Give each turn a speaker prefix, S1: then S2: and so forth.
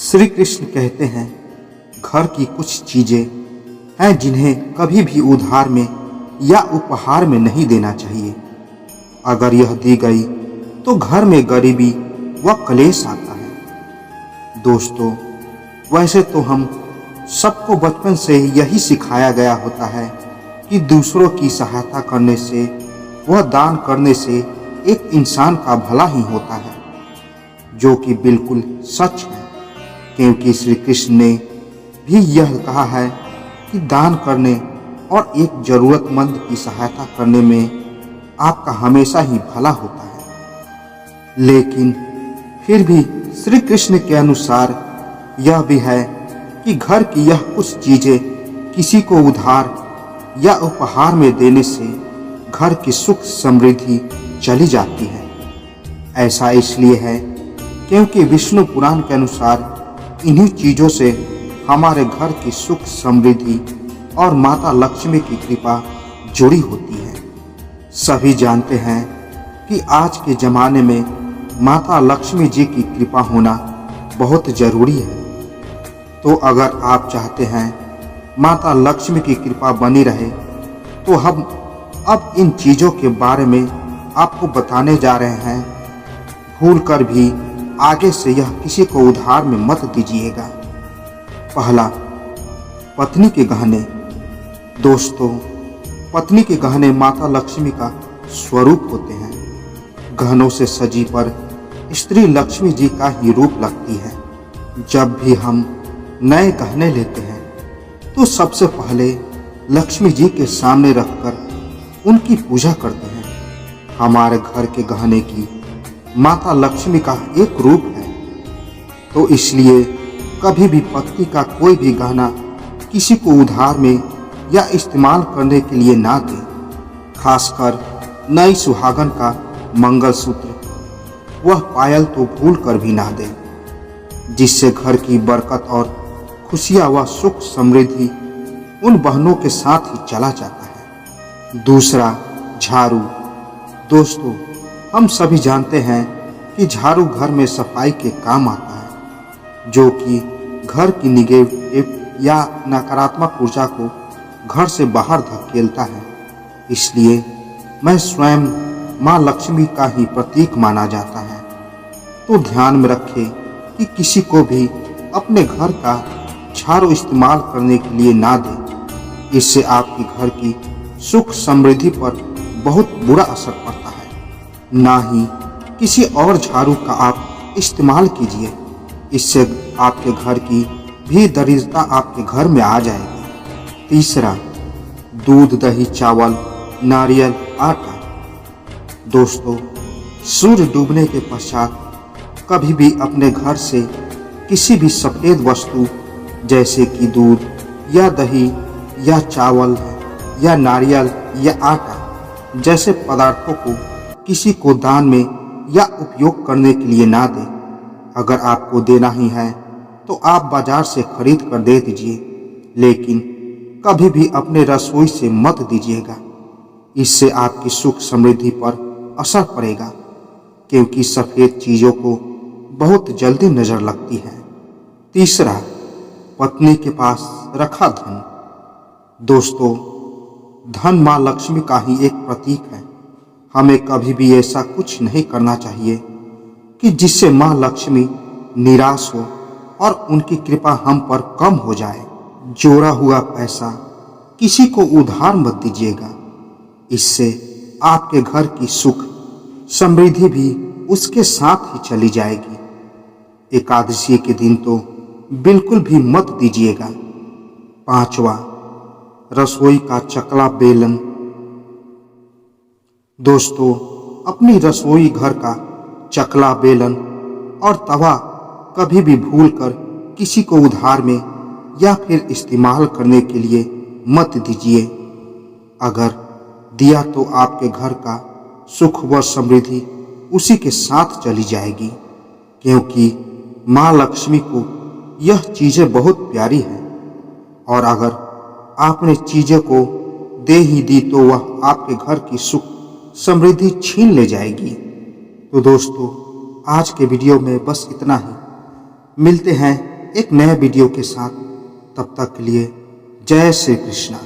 S1: श्री कृष्ण कहते हैं, घर की कुछ चीजें हैं जिन्हें कभी भी उधार में या उपहार में नहीं देना चाहिए। अगर यह दी गई तो घर में गरीबी व क्लेश आता है। दोस्तों, वैसे तो हम सबको बचपन से यही सिखाया गया होता है कि दूसरों की सहायता करने से व दान करने से एक इंसान का भला ही होता है, जो कि बिल्कुल सच है। क्योंकि श्री कृष्ण ने भी यह कहा है कि दान करने और एक जरूरतमंद की सहायता करने में आपका हमेशा ही भला होता है। लेकिन फिर भी श्री कृष्ण के अनुसार यह भी है कि घर की यह कुछ चीजें किसी को उधार या उपहार में देने से घर की सुख समृद्धि चली जाती है। ऐसा इसलिए है क्योंकि विष्णु पुराण के अनुसार इन्हीं चीजों से हमारे घर की सुख समृद्धि और माता लक्ष्मी की कृपा जुड़ी होती है। सभी जानते हैं कि आज के जमाने में माता लक्ष्मी जी की कृपा होना बहुत जरूरी है। तो अगर आप चाहते हैं माता लक्ष्मी की कृपा बनी रहे, तो हम अब इन चीजों के बारे में आपको बताने जा रहे हैं। भूल कर भी आगे से यह किसी को उधार में मत दीजिएगा। पहला, पत्नी के गहने। दोस्तों, पत्नी के गहने माता लक्ष्मी का स्वरूप होते हैं। गहनों से सजी पर स्त्री लक्ष्मी जी का ही रूप लगती है। जब भी हम नए गहने लेते हैं तो सबसे पहले लक्ष्मी जी के सामने रखकर उनकी पूजा करते हैं। हमारे घर के गहने की माता लक्ष्मी का एक रूप है, तो इसलिए कभी भी पत्नी का कोई भी गहना किसी को उधार में या इस्तेमाल करने के लिए ना दे। खासकर नई सुहागन का मंगलसूत्र, वह पायल तो भूल कर भी ना दे, जिससे घर की बरकत और खुशियां व सुख समृद्धि उन बहनों के साथ ही चला जाता है। दूसरा, झाड़ू। दोस्तों, हम सभी जानते हैं कि झाड़ू घर में सफाई के काम आता है, जो कि घर की निगेटिव या नकारात्मक ऊर्जा को घर से बाहर धकेलता है। इसलिए मैं स्वयं माँ लक्ष्मी का ही प्रतीक माना जाता है। तो ध्यान में रखें कि किसी को भी अपने घर का झाड़ू इस्तेमाल करने के लिए ना दें। इससे आपके घर की सुख समृद्धि पर बहुत बुरा असर पड़ता है। ना ही किसी और झाड़ू का आप इस्तेमाल कीजिए, इससे आपके घर की भी दरिद्रता आपके घर में आ जाएगी। तीसरा, दूध, दही, चावल, नारियल, आटा। दोस्तों, सूर्य डूबने के पश्चात कभी भी अपने घर से किसी भी सफेद वस्तु जैसे कि दूध या दही या चावल या नारियल या आटा जैसे पदार्थों को किसी को दान में या उपयोग करने के लिए ना दें। अगर आपको देना ही है तो आप बाजार से खरीद कर दे दीजिए, लेकिन कभी भी अपने रसोई से मत दीजिएगा। इससे आपकी सुख समृद्धि पर असर पड़ेगा, क्योंकि सफेद चीजों को बहुत जल्दी नजर लगती है। तीसरा, पत्नी के पास रखा धन। दोस्तों, धन माँ लक्ष्मी का ही एक प्रतीक है। हमें कभी भी ऐसा कुछ नहीं करना चाहिए कि जिससे माँ लक्ष्मी निराश हो और उनकी कृपा हम पर कम हो जाए। जोड़ा हुआ पैसा किसी को उधार मत दीजिएगा, इससे आपके घर की सुख समृद्धि भी उसके साथ ही चली जाएगी। एकादशी के दिन तो बिल्कुल भी मत दीजिएगा। पांचवा, रसोई का चकला बेलन। दोस्तों, अपनी रसोई घर का चकला बेलन और तवा कभी भी भूलकर किसी को उधार में या फिर इस्तेमाल करने के लिए मत दीजिए। अगर दिया तो आपके घर का सुख व समृद्धि उसी के साथ चली जाएगी, क्योंकि माँ लक्ष्मी को यह चीजें बहुत प्यारी हैं। और अगर आपने चीजें को दे ही दी तो वह आपके घर की सुख समृद्धि छीन ले जाएगी। तो दोस्तों, आज के वीडियो में बस इतना ही। मिलते हैं एक नए वीडियो के साथ। तब तक के लिए जय श्री कृष्णा।